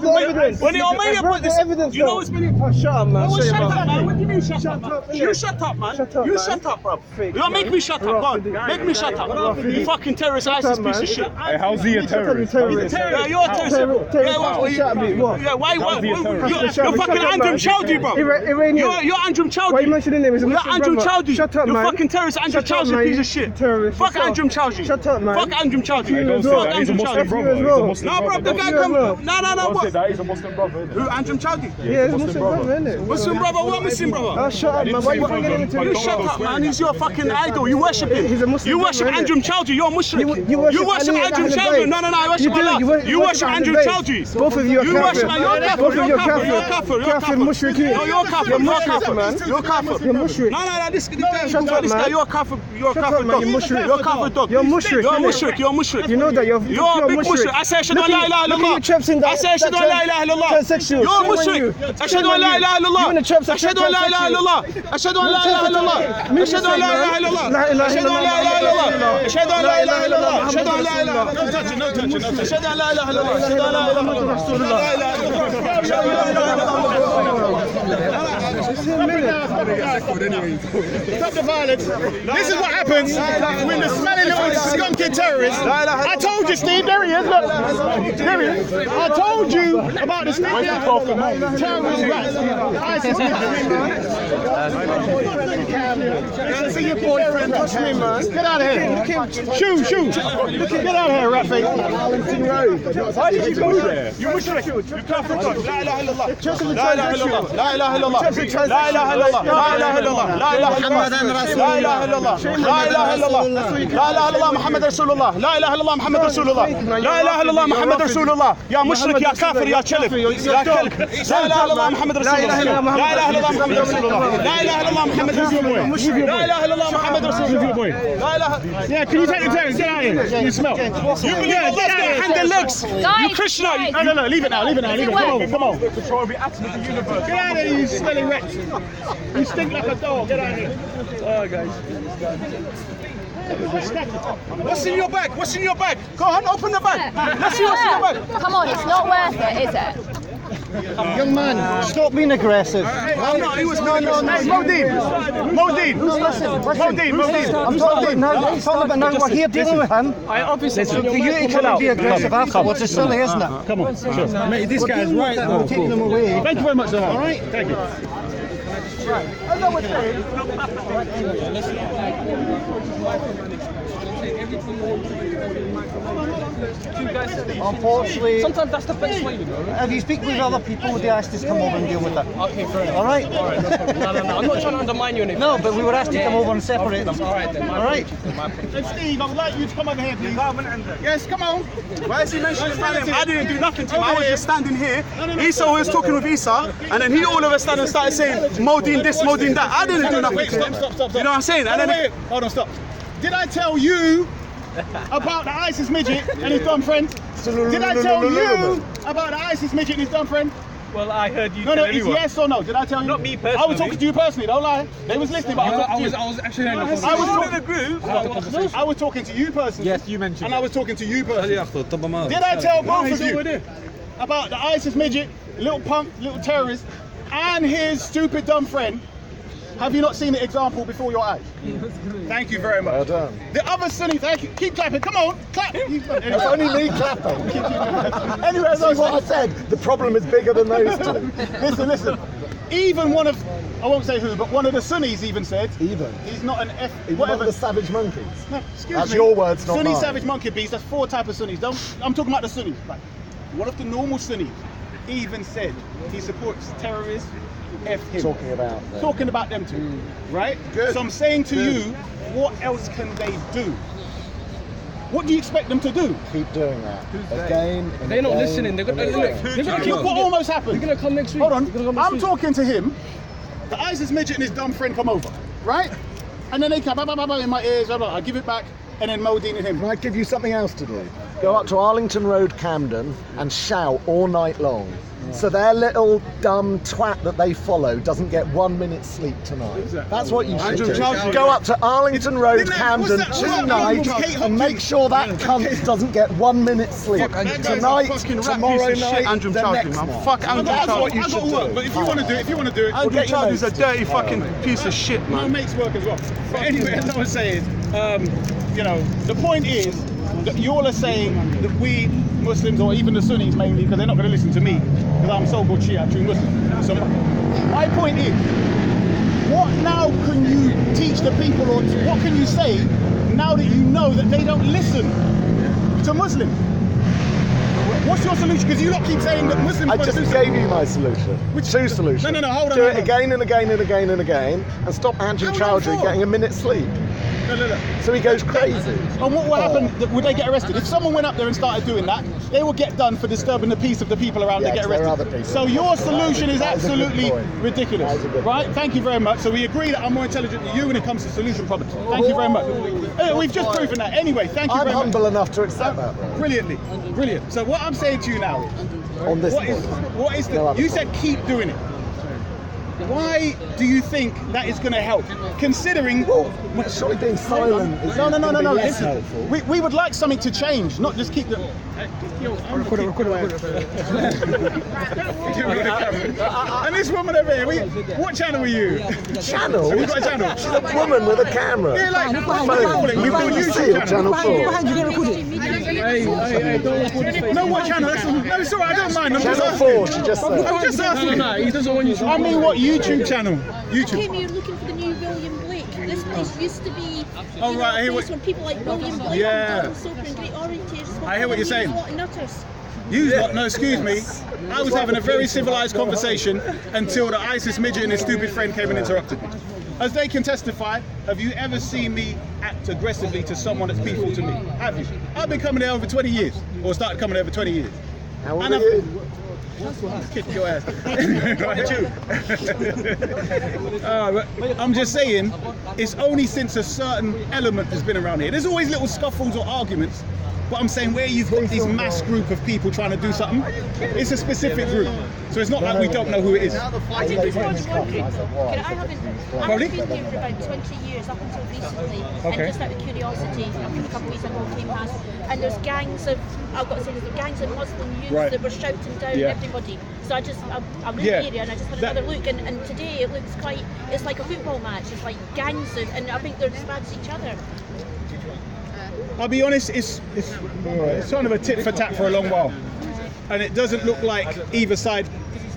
evidence. When the Armenia put this, you know what's been. Shut up, man. Shut up, man. What do you mean shut up, man? You shut up, man. You shut up, bro. You don't make me shut up, go on. Make me shut up. You fucking terrorist, ISIS piece of shit. Hey, how's he a terrorist? Yeah, you're a terrorist. Yeah, why? You're fucking Andrew Chowdhury, bro. You're Andrew Chowdhury. Why are you mentioning him? You're Andrew Chowdhury. Shut up, man. You're fucking terrorist, Andrew Chowdhury, piece of shit. Fuck Andrew Chowdhury. Shut up, man. Fuck Andrew Chowdhury. Fuck Andrew Chowdhury. No, bro, the guy come. No, what? That is a Muslim brother. Who, Andrew Chowdhury? Yeah, it's Muslim brother, isn't it? Muslim brother, what Muslim brother? Oh, shut up, man. Why are you bringing him into You this? shut up, man. He's your fucking idol. You worship him. He's a Muslim. You worship Andrew Chowdhury. You're a Muslim. You worship Andrew Chowdhury. No, I worship Allah. You worship Andrew Chowdhury. Both of you are kafir. Both of you are kafir. You're kafir. Kafir, mushriki. No, you're kafir. You're kafir, man. You're kafir. You're mushrik. No, this guy. You're kafir. You're a Shut kafir up, man. dog. You're mushrik. You're a kafir dog. You're mushrik. You're a mushrik. You're a mushrik. You know that you're a big mushrik. I say ashhadu an la ilaha illallah. I say ashhadu an la ilaha illallah. Transsexual. You're a mushrik. Ashhadu an la ilaha illallah. You in the traps of Ashhadu an la ilaha illallah. Ashhadu an la ilaha illallah. Ashhadu an la ilaha illallah. Ashhadu an la ilaha illallah. Ashhadu an la ilaha illallah. Ashhadu an la ilaha illallah. No touching. Ashhadu an la ilaha illallah. Ashhadu an la ilaha illallah. Ashhadu an la ilaha illallah. Stop the violence. This is what happens when the smelly little skunky terrorist. I told you, Steve. There he is. Look. There he is. I told you about the smelly terrorist rats. ISIS. See your boyfriend. Touch me, man. Get out of here. Shoo. Get out of here, rat face. Why did you go there? You mushrik. You kafir dog. La ilaha illallah. La ilaha illallah. La ilaha illallah. La ilaha illallah. La ilaha illallah. La ilaha illallah. La ilaha illallah. La ilaha illallah. La ilaha illallah. Muhammad Rasulullah. La ilaha illallah. Muhammad Rasulullah. La ilaha illallah. Muhammad Rasulullah. Ya mushrik, ya kafir, ya chilif. Ya kelb. La ilaha illallah. Muhammad Rasulullah. La ilaha illallah. Muhammad Rasulullah. La ilaha illallah. Muhammad Rasulullah. La ilaha illallah. Muhammad Rasulullah. La ilaha. Yeah, can you take the terrorist? Get out of here. You smell. You believe Allah's gonna hand their legs. You Krishna. No, leave it now. Come on. Control of the atoms of the universe. Get out of here, you smelly rats. You stink like a dog. Get out of here. Oh, guys. What's in your bag? What's in your bag? Go on, open the bag. Let's see what's in your bag. Come on, it's not worth it, is it? Young man, stop being aggressive. I'm not. He was Modine. I'm talking about now. We're here dealing with him. Obviously, For you to come and be aggressive afterwards is silly, isn't it? Come on, sure. Mate, this guy's right. We're taking him away. Thank you very much, sir. All right? Thank you. Unfortunately, Sometimes that's the best way, you know. if you speak with other people, they asked us to come over and deal with it. Okay, fair enough. All right? No. I'm not trying to undermine you or anything. No, but we were asked to come over and separate them. All right, then. All right? And Steve, I would like you to come over here, please. Yes, come on. Why is he mentioning my name? I didn't do nothing to him. I was just standing here. Isa was talking with Isa, and then he all of a sudden started saying, Modine this, Modine that. I didn't do nothing to him. Stop. You know what I'm saying? And then Hold on, stop. Did I tell you about the ISIS midget and his dumb friend? Did I tell you about the ISIS midget and his dumb friend? Well, I heard you No, tell it's everyone. yes or no. Did I tell you? Not me personally. I was talking to you personally, don't lie. They was listening, but I was actually in I was talking to you personally. Yes, you mentioned And I was talking to you personally. Did I tell both of you about the ISIS midget, little punk, little terrorist, and his stupid dumb friend? Have you not seen the example before your eyes? Thank you very much. Well done. The other Sunni, thank you. Keep clapping. Come on, clap. It's only me clapping. Anyway, That's what I said. The problem is bigger than those two. listen. Even one of, I won't say who, but one of the Sunnis even said, Even. he's not an F, Even whatever. the savage monkeys. No, excuse That's me. your words, not Sunni mine. savage monkey beast. There's 4 types of Sunnis. I'm talking about the Sunnis. Like, one of the normal Sunnis even said he supports terrorists. F him. Talking about them too, right? Good. So I'm saying to you, what else can they do? What do you expect them to do? Keep doing that. Again. And They're not again listening. They're and gonna again. Look what almost happened. They're gonna come next week. Hold on. They're gonna come next I'm week. talking to him. The ISIS midget and his dumb friend come over, right? And then they come in my ears. I give it back, and then Modine and him. Can I give you something else to do? go up to Arlington Road, Camden, and shout all night long. So their little dumb twat that they follow doesn't get 1 minute's sleep tonight. That's what you should do. Go up to Arlington Road, Camden tonight and make sure that cunt doesn't get 1 minute's sleep. Tonight, tomorrow night, the next night. Fuck Andrew That's what Childs. you should do. But if you want to do it, Andrew Childs is a dirty fucking piece of shit, my man. mates work as well. But anyway, as I was saying, you know, the point is that you all are saying that we Muslims, or even the Sunnis mainly, because they're not going to listen to me, because I'm so-called Shia, true Muslim. So my point is, what now can you teach the people, or what can you say now that you know that they don't listen to Muslims? What's your solution? Because you lot keep saying that Muslims. I just gave you my solution. Two solutions. No, hold on. Do it again and again and again and again, and stop Andrew Chowdhury getting a minute's sleep. No. So he goes crazy. And what will happen? Would they get arrested? If someone went up there and started doing that, they will get done for disturbing the peace of the people around. They get there are other arrested. people. So your solution is That is a good absolutely point. ridiculous, That is a good right? point. Thank you very much. So we agree that I'm more intelligent than you when it comes to solution problems. Thank you very much. We've just proven that. Anyway, thank you I'm very much. humble enough to accept that, bro. Brilliantly, brilliant. So what I'm saying to you now, On this what is the? No other You said keep doing it. Why do you think that is going to help? Considering. Well, surely being silent is No. gonna be less Listen, helpful. we would like something to change, not just keep the. And this woman over here, what channel are you? Channel? Have you got a channel? She's a woman with a camera. Yeah, like, Phone. you got a BBC YouTube or channel. Channel 4. Hey, don't record this. No, what channel? No, it's alright, I don't mind. I'm just Channel asking. 4, she just said. I'm just asking. No, he doesn't want you to. I mean, what YouTube channel? I YouTube. came here looking for the new William Blake. This place used to be Oh, right, I hear a place what- when people like William Blake Yeah. and Donald Soper and great orators. I hear what you're saying. What nutters. No, excuse me. I was having a very civilized conversation until the ISIS midget and his stupid friend came and interrupted me. As they can testify, have you ever seen me act aggressively to someone that's peaceful to me? Have you? I've been coming there over 20 years, or started coming there over 20 years. How old And are you? Kick your ass. Right, you. But I'm just saying, it's only since a certain element has been around here. There's always little scuffles or arguments, but I'm saying where you've got this mass group of people trying to do something, it's a specific group. So it's not like we don't know who it is. I think it's one country. I haven't Probably? been here for about 20 years up until recently. Okay. And just out of curiosity, a couple of weeks ago came past, and there's gangs of, I've got to say, there's gangs of Muslim youths Right. that were shouting down Yeah. everybody. So I'm in Yeah. the area and I just had That- another look, and today it looks quite, it's like a football match. It's like gangs of, and I think they're as bad as each other. I'll be honest, it's kind of a tit for tat for a long while. And it doesn't look like either side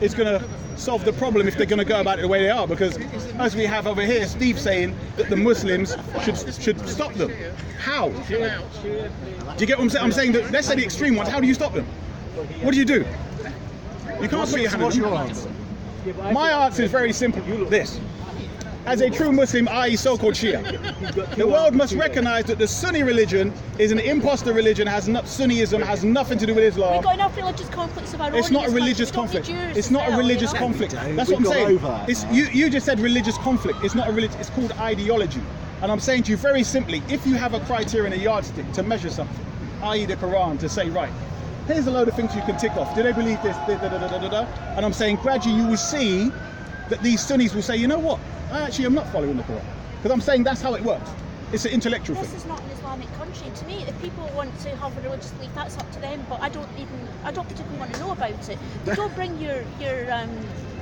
is going to solve the problem if they're going to go about it the way they are, because as we have over here, Steve saying that the Muslims should stop them. How? Do you get what I'm saying? I'm saying that, let's say the extreme ones, how do you stop them? What do? You can't put your hand on them. What's your answer? My answer is very simple. This. As a true Muslim, i.e. so-called Shia, the world must recognize that the Sunni religion is an imposter religion, Sunniism has nothing to do with Islam. We've got enough religious conflicts of our own. It's not a in this religious country. We conflict. don't need yours It's as not a well, religious you know? conflict. That's We what I'm got saying. over that It's, now. you just said religious conflict. It's not a religion. It's called ideology. And I'm saying to you very simply, if you have a criteria and a yardstick to measure something, i.e. the Quran, to say, right, here's a load of things you can tick off. Do they believe this? And I'm saying gradually you will see that these Sunnis will say, you know what? I actually am not following the Quran. Because I'm saying that's how it works. It's an intellectual This thing. is not an Islamic country. To me, if people want to have a religious belief, that's up to them. But I don't particularly want to know about it. But don't bring your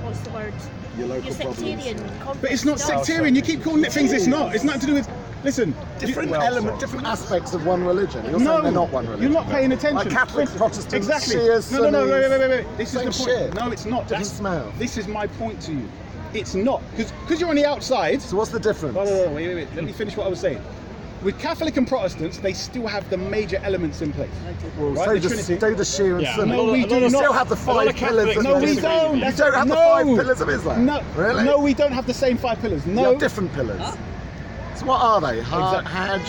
what's the word? Your sectarian conflict. But it's not sectarian. You keep calling it things it's not. It's nothing to do with. Listen, Different different aspects of one religion. You're no, saying they're not one religion. You're not paying attention. Like Catholics, Protestants, exactly. Shias, No, Sunnis. wait. This is Same the point. shit. No, it's not. Different smell. This is my point to you. It's not because you're on the outside. So what's the difference? No, wait. Let me finish what I was saying. With Catholic and Protestants, they still have the major elements in place. Well, right? so the does Trinity. Shia and Sunni. No, we do You not. still have the five pillars of No, we Islam. don't. You don't have the five pillars of Islam? No, Really? No, we don't have the same 5 pillars. You No. have different pillars. So what are they? Exactly. Hajj,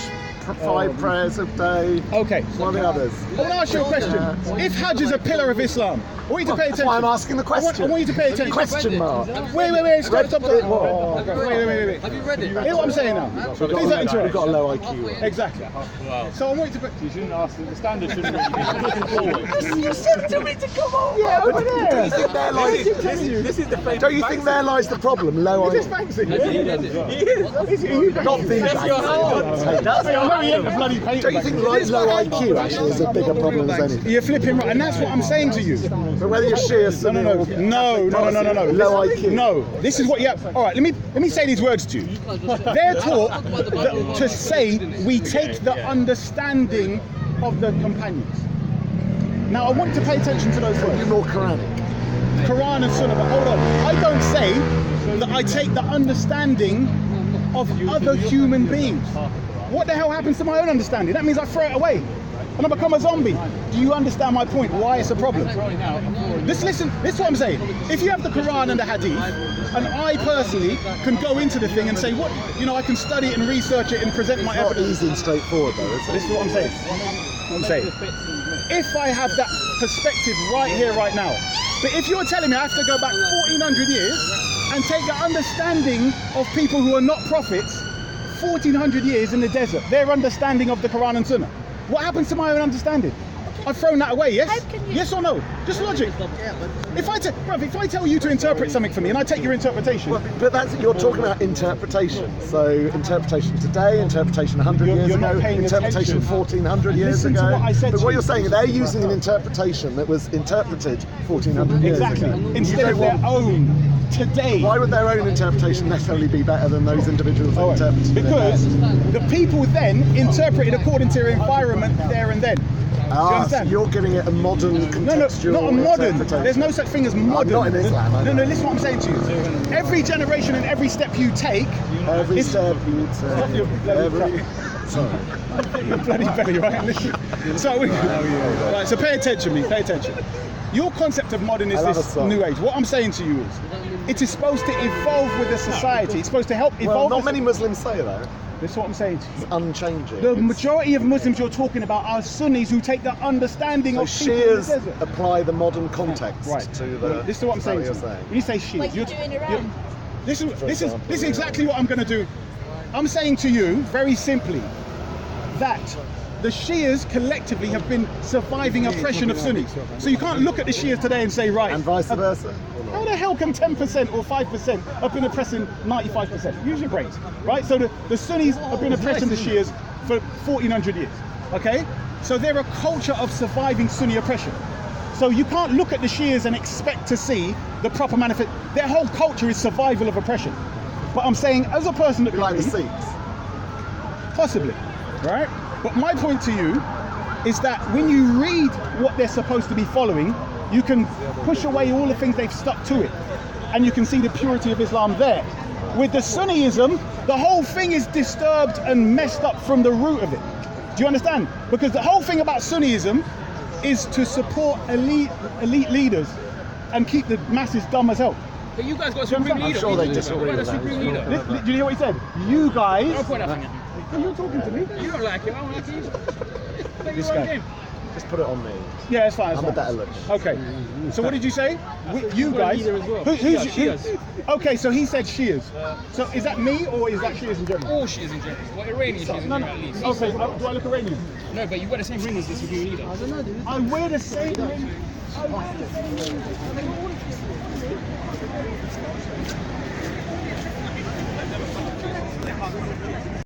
5 prayers a day. Okay. What are the others? I want to ask you a question. If Hajj is a pillar of Islam, I want you to pay attention. That's why I'm asking the question. I want you to pay attention. Question mark. Wait, stop. Wait. Wait. Have you read it? Hear what I'm saying now. Please don't We've interrupt. got a low IQ. Exactly. So I want you to. You shouldn't ask the standard shouldn't really be You said to me to come on. Yeah, over there. Don't you think there lies? This is the famous Don't you think there lies the problem? Low IQ. Not the. Don't you think low IQ actually is a bigger problem than anything? You're flipping right, and that's what I'm saying to you. But whether you're Shia, Sunni, No. Low IQ. No, this is what you have. All right, let me say these words to you. They're taught to say we take the understanding of the companions. Now I want you to pay attention to those words. You're more Quranic. Quran and Sunnah, but hold on. I don't say that I take the understanding of other human beings. What the hell happens to my own understanding? That means I throw it away and I become a zombie. Do you understand my point? Why it's a problem? This is what I'm saying. If you have the Quran and the Hadith, and I personally can go into the thing and say, what, I can study it and research it and present my evidence. Easy and straightforward though, isn't it? This is what I'm saying. If I have that perspective right here, right now, but if you're telling me I have to go back 1400 years and take the understanding of people who are not prophets, 1400 years in the desert, their understanding of the Quran and Sunnah, what happens to my own understanding? I've thrown that away, yes? Yes or no? Just logic. If I tell you to interpret something for me and I take your interpretation. But you're talking about interpretation. So interpretation today, interpretation 100 years You're not ago, paying interpretation attention. 1400 years Listen ago. to what I said But to what you. you're saying, they're using an interpretation that was interpreted 1400 years Exactly. ago. Instead of their own today. Why would their own interpretation necessarily be better than those individuals that interpreted it? Because the people then interpreted according to their environment there and then. Do you understand? So you're giving it a modern contextual No, not a modern. interpretation. There's no such thing as modern. Not in Islam. I No, know. listen what I'm saying to you. Every generation and every step you take. Every step you Stop your take. bloody Sorry. Your bloody belly, right? Listen. Right, so pay attention, Pay attention. Your concept of modern is I love this a song. new age. What I'm saying to you is, it is supposed to evolve with the society. It's supposed to help Well, evolve. not many Muslims say that. That's what I'm saying to you. It's unchanging. The majority of Muslims you're talking about are Sunnis who take the understanding So of people in the Shias desert. apply the modern context Right. to the. This is what I'm saying. What you're to you. saying. When you say Shias, Like you do in Iran. this is exactly what I'm going to do. I'm saying to you very simply that the Shias collectively have been surviving oppression of Sunnis. So you can't look at the Shias today and say, right. And vice versa. How the hell can 10% or 5% have been oppressing 95%? Use your brains, right? So the Sunnis have been oppressing the Shias for 1400 years, okay? So they're a culture of surviving Sunni oppression. So you can't look at the Shias and expect to see the proper manifest. Their whole culture is survival of oppression. But I'm saying, as a person that Like the believes, Sikhs. possibly, right? But my point to you is that when you read what they're supposed to be following, you can push away all the things they've stuck to it, and you can see the purity of Islam there. With the Sunniism, the whole thing is disturbed and messed up from the root of it. Do you understand? Because the whole thing about Sunniism is to support elite leaders and keep the masses dumb as hell. But you guys got a supreme leader. I'm sure they disagree You got a with that. supreme leader. Did you hear what he said? You guys. Don't point that finger. You're talking to me. You don't like him. I don't like him. Play This your own guy. game. Just put it on me. Yeah, it's fine. It's I'm a fine. better looker. Okay. So what did you say? You got a guys. leader as well. Shias. Okay, so he said Shias. So is that me or is that Shias in general? All Shias in general. Well, Iranian Shias in No, general at least. Okay, do I look Iranian? No, but you got the same ring as the supreme leader. I wear the same ring.